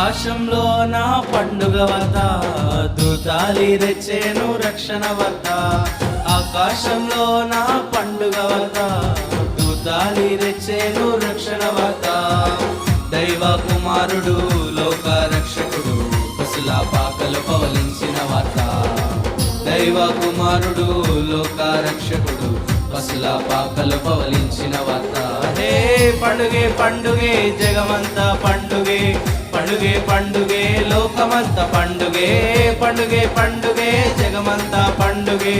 ఆకాశంలో నా పండుగ వద్ద దూతాలి తెచ్చేను రక్షణ వద్ద. ఆకాశంలో నా పండుగ వద్ద దూతాలి తెచ్చేను రక్షణ వద్ద. దైవ కుమారుడు లోక రక్షకుడు పశుల పాకలు పవలించిన వార్త. దైవ కుమారుడు లోక రక్షకుడు పశుల పాకలు పవలించిన వార్త. హే పండుగే పండుగే జగమంతా పండుగే, పండుగే పండుగే లోకమంతా పండుగే. పండుగే పండుగే జగమంతా పండుగే,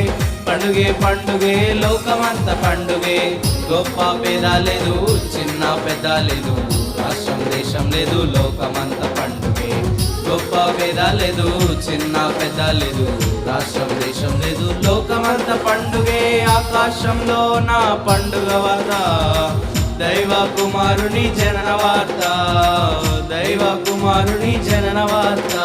పండుగే పండుగే లోకమంతా పండుగే. గొప్ప పేద లేదు, చిన్న పెద్ద లేదు, రాష్ట్రం దేశం లేదు, లోకమంతా పండుగే. గొప్ప పేద లేదు, చిన్న పెద్ద లేదు, రాష్ట్రం దేశం లేదు, లోకమంతా పండుగే. ఆకాశంలో నా పండుగ వార్త దైవ కుమారుని జనన వార్త. దైవ కుమారుని జనన వార్త.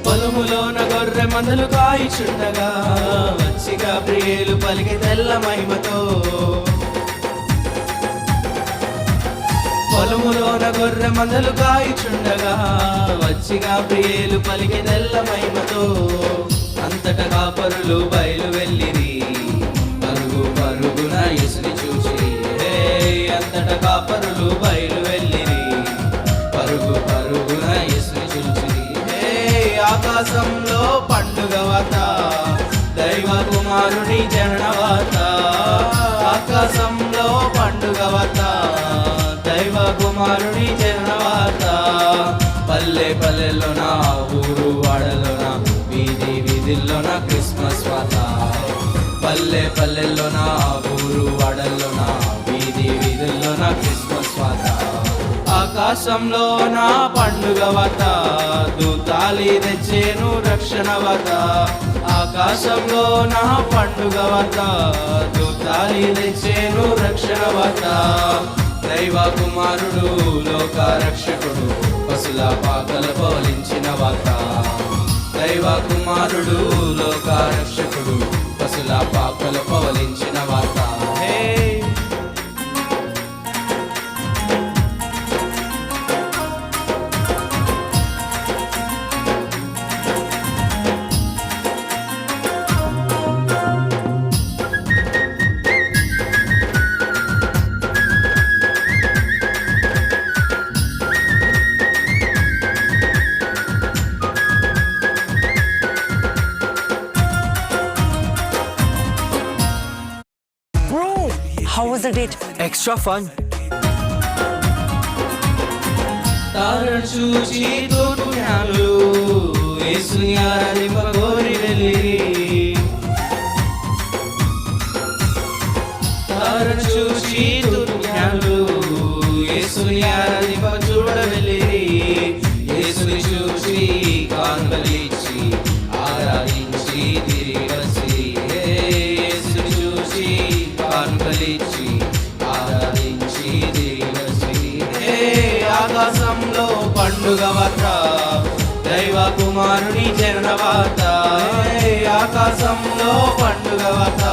పొలములోన గొర్రె మందలు కాయిచుండగా వచ్చి గాబ్రియేలు పలికి తెల్ల మహిమతో. పొలములోన గొర్రె మందలు కాయిచుండగా వచ్చి గాబ్రియేలు పలికి తెల్ల మహిమతో. అంతటా కాపరులు బయలు వెళ్ళిరి పరుగు పరుగున యేసుని చూసి. అంతటా కాపరులు బయలు వెళ్ళిరి పరుగు పరుగున యేసుని చూసి. ఆకాశంలో పండుగ వార్త దైవ కుమారుని జనన వార్త. ఆకాశంలో పండుగ వార్త దైవ కుమారుని జనన వార్త. పల్లె పల్లెల్లోన ఊరు వాడలోన వీధి వీధుల్లోన క్రిస్మస్ వార్త. పల్లె పల్లెల్లోన ఊరు వాడల్లోన వీధి వీధుల్లోన క్రిస్మస్ వార్త. ఆకాశంలో నా పండుగ వార్త దూతాలి తెచ్చేను రక్షణ వార్త. ఆకాశంలో నా పండుగ వార్త దూతాలి తెచ్చేను రక్షణ వార్త. దైవ కుమారుడు లోక రక్షకుడు పశుల పాకలు పవలించిన వార్త. దైవ కుమారుడు లోక రక్షకుడు పశుల పాకలు పవలించిన వార్త. హే How was the date? Extra fun. తారను చూచి తోటు జ్ఞానులు యేసుని ఆరాధింపగోరి వెళ్ళిరి. తారను చూచి తోటు జ్ఞానులు యేసుని ఆరాధింప చూడ వెళ్ళిరి. యేసుని చూసి కానుకలిచ్చి ఆరాధించి తిరిగి వచ్చి. యేసుని చూసి కానుకలిచ్చి ఆరాధించి తిరిగి వచ్చి. ఆకాశంలో పండుగ వార్త దైవ కుమారుని జనన వార్త. ఆకాశంలో పండుగ వార్త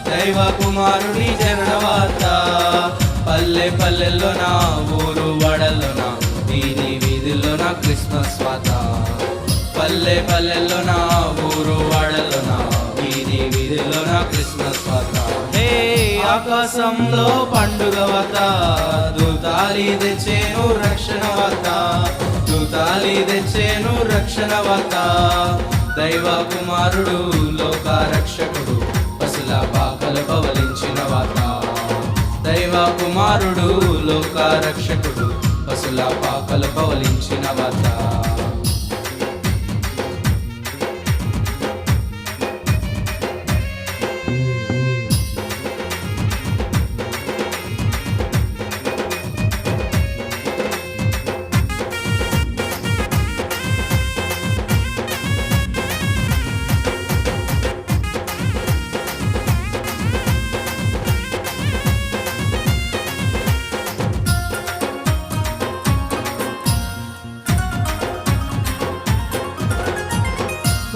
దైవ కుమారుని జనన వార్త. పల్లె పల్లెల్లోన ఊరు వాడల్లోన వీధి వీధుల్లోన క్రిస్మస్ వార్త. పల్లె పల్లెల్లోన ఊరు వాడల్లోన వీధి వీధుల్లోన క్రిస్మస్ వార్త. ఆకాశంలో పండుగ వార్త దూతాలి తెచ్చేను రక్షణ వార్త. దూతాలి తెచ్చేను రక్షణ వార్త. దైవ కుమారుడు లోక రక్షకుడు పశుల పాకలు పవలించిన వార్త. దైవ కుమారుడు లోక రక్షకుడు పశుల పాకలు పవలించిన వార్త.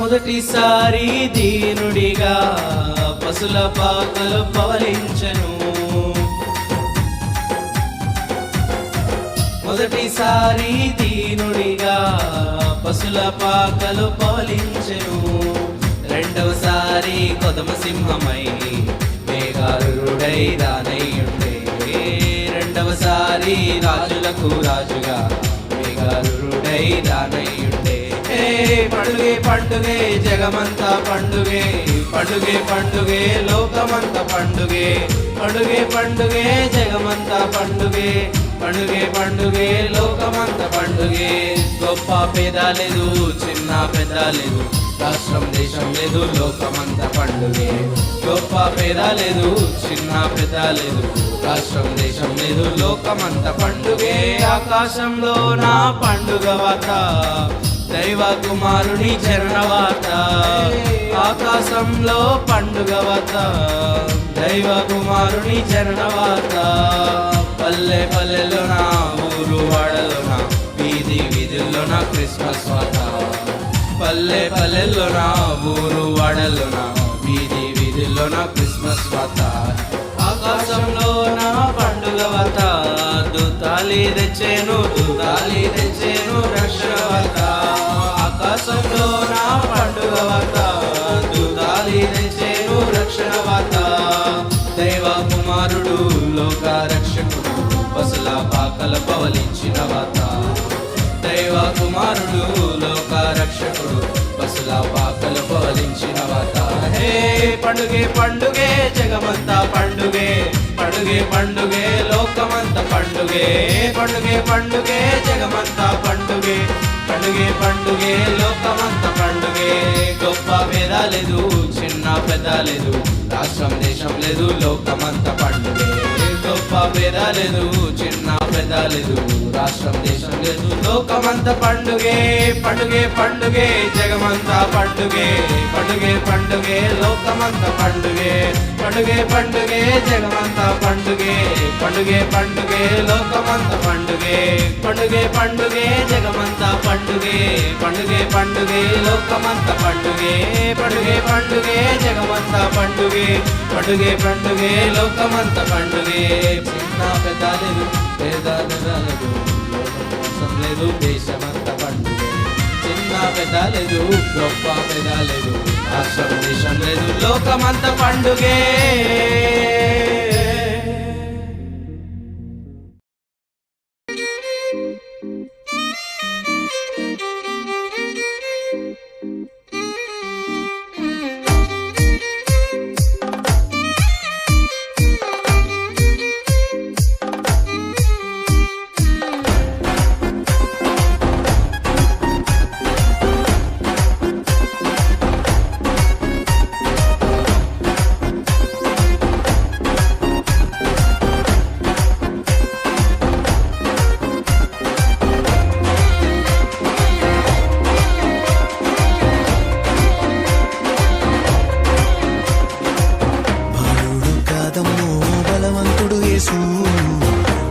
మొదటిసారి దీనుడిగా పశుల పాకలు పవలించెను. మొదటిసారి దీనుడిగా పశుల పాకలు పవలించెను. రెండవసారి కొదమ సింహమై మేఘారుడై రానయ్యుండే. రెండవసారి రాజులకు రాజుగా మేఘారుడై రానయ్యుండే. పండుగే పండుగే జగమంతా పండుగే, పండుగే పండుగే లోకమంతా పండుగే. పండుగే పండుగే జగమంతా పండుగే, పండుగే పండుగే లోకమంతా పండుగే. గొప్ప పేద లేదు, చిన్న పెద్ద లేదు, రాష్ట్రం దేశం లేదు, లోకమంతా పండుగే. గొప్ప పేద లేదు, చిన్న పెద్ద లేదు, రాష్ట్రం దేశం లేదు, లోకమంతా పండుగే. ఆకాశంలో నా పండుగ వాత, దైవ కుమారుని చరణవాత. ఆకాశంలో పండుగ వాత, దైవ కుమారుని చరణవాత. పల్లె పల్లెలోన, ఊరు వాడలోన, వీధి వీధుల్లోన క్రిస్మస్ వాత. పల్లె పల్లెల్లోన, ఊరు వాడలోన, వీధి వీధుల్లోన క్రిస్మస్ వాత. ఆకాశంలో నా పండుగ వాత, దూతాలి తెచ్చేను, దూతాలి తెచ్చేను రక్షణ వాత. ఆకాశంలో నా పండుగ వాత, దూతాలి తెచ్చేను రక్షణ వాత. దైవ కుమారుడు లోక రక్షకుడు పశుల పాకల పవలించిన వాత. దైవ కుమారుడు లోక రక్షకుడు పశుల పాకల పవలించిన వాత. హే పండుగే పండుగే జగమంతా పండుగే, పండుగే పండుగే లోకమంతా పండుగే. పండుగే పండుగే జగమంతా పండుగే, పండుగే పండుగే లోకమంతా పండుగే. గొప్ప భేద లేదు, చిన్న పెద్ద లేదు, రాష్ట్రం దేశం లేదు, లోకమంతా పండుగే. గొప్ప భేద లేదు, చిన్న పెద్ద లేదు, రాష్ట్రం దేశం లేదు, లోకమంతా పండుగే. పండుగే పండుగే జగమంతా పండుగే, పండుగే పండుగే లోకమంతా పండుగే. పండుగే పండుగే జగమంతా పండుగే, పండుగే పండుగే లోకమంతా పండుగే. పండుగే పండుగే జగమంతా పండుగే, పండుగే పండుగే లోకమంతా పండుగే. పండుగే పండుగే జగమంతా పండుగే, పండుగే పండుగే లోకమంతా పండుగే. చిన్న పెద్ద లేదు, పేద లేదు, లోకం లేదు, దేశమంతా పండుగే. చిన్న పెద్ద లేదు, గొప్ప పెద్ద లేదు, రాష్ట్రం దేశం లేదు, లోకమంతా పండుగే.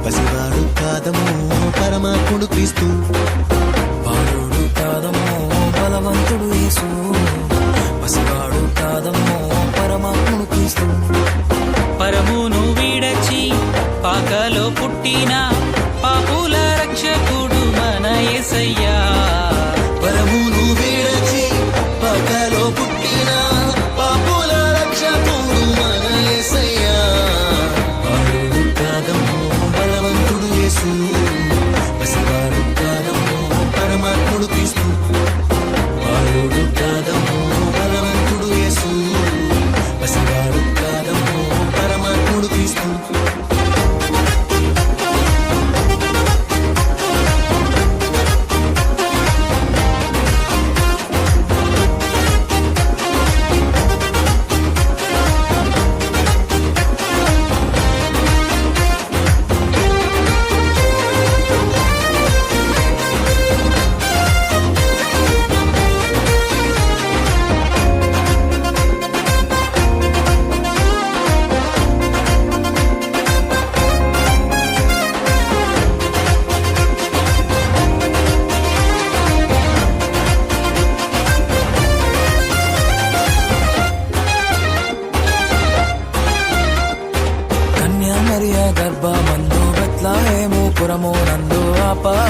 పసివాడు కాదమ్మో పరమాత్ముడు క్రీస్తు. బాలుడు కాదమ్మో బలవంతుడు యేసు, పసివాడు కాదమ్మో పరమాత్ముడు క్రీస్తు. పరమును వీడచి పాకలో పుట్టిన పాపుల రక్షకుడు మన యేసయ్యా. పరమును వీడచి పాకలో పుట్టిన పాపుల రక్షకుడు మన యేసయ్యా. బాలుడు కాదమ్మో బలవంతుడు యేసు, పసివాడు కాదమ్మో పరమాత్ముడు క్రీస్తు. బాలుడు కాదమ్మో బలవంతుడు యేసు, పసివాడు కాదమ్మో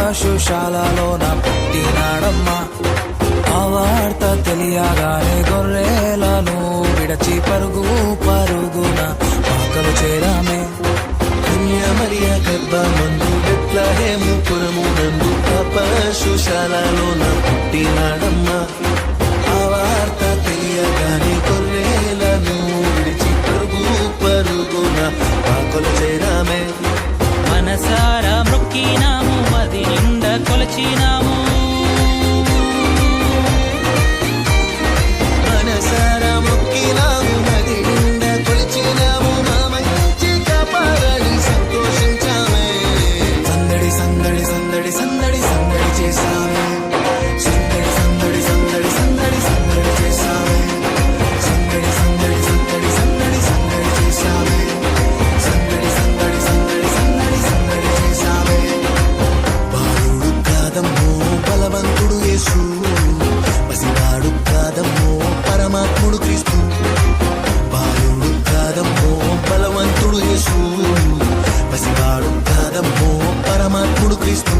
పశుశాలలోన పుట్టినాడమ్మా. ఆ వార్త తెలియగానే గొర్రెలను విడచి పరుగు పరుగున పాకలు చేరామే. కన్యామరియ గర్భమందు బెత్లెహేము పురమునందు ఆ పశుశాలలోన పుట్టినాడమ్మా. ఆ వార్త తెలియగానే గొర్రెలను విడిచి పరుగు పరుగున పాకలు చేరామే. మనసారా మొక్కినాము, మది నిండా కొలచినాము. మనసారా మొక్కినాము, మది నిండా కొలిచినాము. మా మంచి కాపాడని సంతోషించామే. సందడి సందడి సందడి సందడి సందడి చేశామే. సందడి సందడి సందడి సందడి సందడి చేశామే. సందడి సందడి సందడి సందడి సందడి చేశామే. సందడి సందడి సందడి సందడి సందడి చేశామే. బాలుడు కాదమ్మో బలవంతుడు యేసు, పసివాడు కాదమ్మో పరమాత్ముడు క్రీస్తు. బాలుడు కాదమ్మో బలవంతుడు యేసు, పసివాడు కాదమ్మో పరమాత్ముడు క్రీస్తు.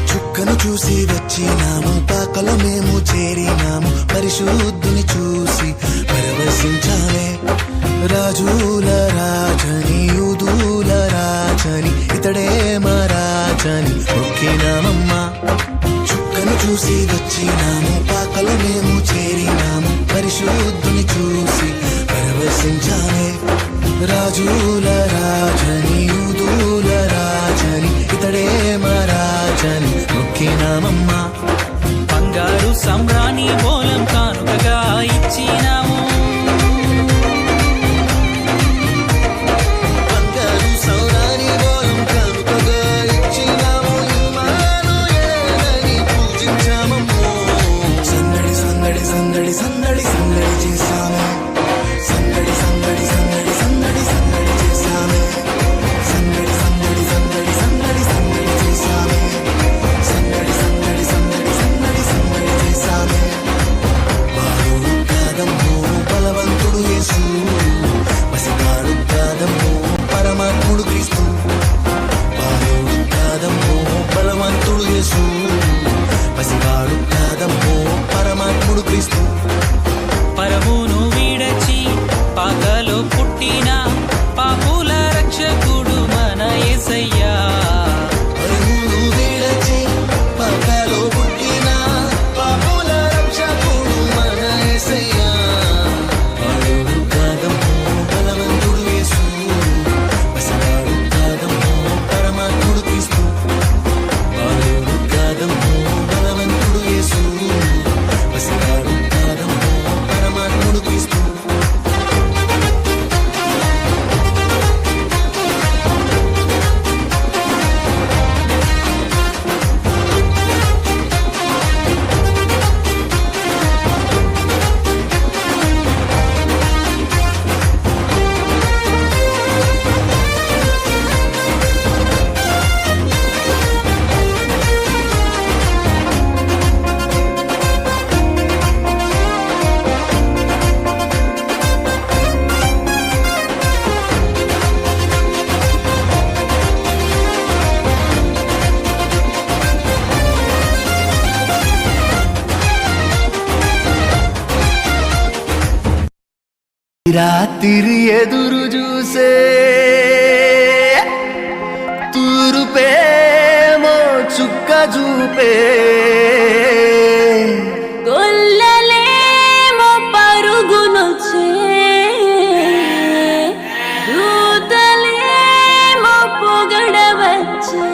చుక్కను చూసి వచ్చినాము, పాకలో మేము చేరినాము. పరిశుద్ధుని చూసి పరవశించాలే. రాజుల రాజని యూదుల రాజని ఇతడే మా రాజని మొక్కినామమ్మా. చుక్కను చూసి వచ్చినాము, పాకలో మేము చేరినాము. పరిశుద్ధుని చూసి పరవశించాలే. రాజుల రాజని యూదుల రాజని ఇతడే మా రాజని మొక్కినామమ్మా. బంగారు సంబ్రాణి బోలం కానుకగా ఇచ్చినాము. బంగారు సౌరాని బోలం కానుకగా ఇచ్చినాము. ఇమ్మానుయేలని పూజించామమ్మో. సందడి సందడి సందడి సందడి సందడి చేశాము. సందడి సందడి సందడి సందడి సందడి చేశామే. సందడి సందడి సందడి సందడి సందడి చేశామే. సందడి సందడి సందడి సందడి సందడి చేశామే. బాలుడు కాదమ్మో బలవంతుడు యేసు, పసివాడు కాదమ్మో పరమాత్ముడు క్రీస్తు. బాలుడు కాదమ్మో బలవంతుడు యేసు, పసివాడు కాదమ్మో పరమాత్ముడు క్రీస్తు. పరమును విడచి పాకలో పుట్టిన పాపుల రక్షకుడు మన యేసయ్యా. పరుగును విడచి పాకలో పుట్టిన పాపుల రక్షకుడు మన యేసయ్యా. బాలుడు కాదమ్మో బలవంతుడు యేసు, పసివాడు కాదమ్మో పరమాత్ముడు క్రీస్తు. బాలుడు కాదమ్మో బలవంతుడు యేసు, పసివాడు కాదమ్మో పరమాత్ముడు క్రీస్తు. రాత్రి ఎదురు చూసే తూరుపేమో చుక్క చూపే. గొల్లలేమో పరుగునొచ్చే, దూతలేమో పొగడవచ్చే.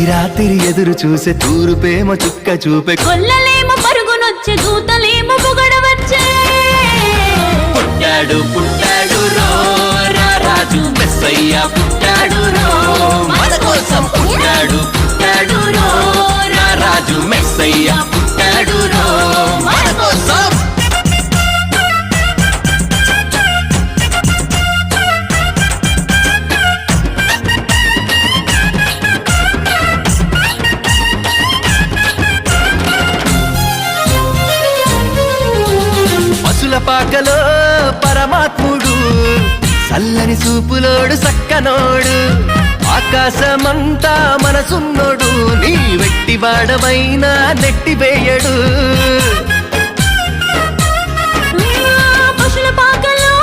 రాత్రి ఎదురు చూసే తూరుపేమో చుక్క చూపే కొల్లలేమో పరుగునొచ్చే దూతలేమో పొగడవచ్చే పుట్టాడు పుట్టాడు రో రా రాజు మెస్సయ్య పుట్టాడు రో మన కోసం పుట్టాడు పుట్టాడు రో రా రాజు మెస్సయ్య పుట్టాడు రో మన కోసం పశుల పాకలో పరమాత్ముడు చల్లని చూపులోడు సక్కనోడు ఆకాశమంతా మనసున్నోడు నీ వెట్టి వాడమైనా నెట్టివేయడు పశుల పాకలో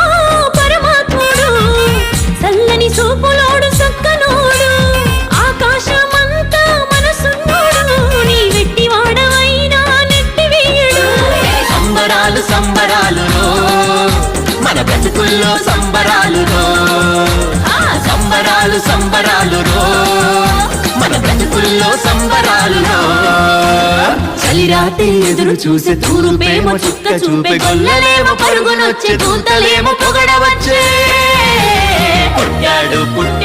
పరమాత్ముడు చల్లని సూపులోడు సక్కనోడు ఆకాశమంతా మనసున్నోడు నీ వెట్టి వాడవైనా నెట్టివేయడు సంబరాలు సంబరాలు రో మన బ్రతుకుల్లో సంబరాలు రో సంబరాలు సంబరాలు రో మన బ్రతుకుల్లో సంబరాలు రో చలిరాత్రి ఎదురు చూసే తూరుపేమో చుక్క చూపే గొల్లలేమో పరుగునొచ్చే దూతలేమో పొగడవచ్చే పుట్టాడు పుట్టాడు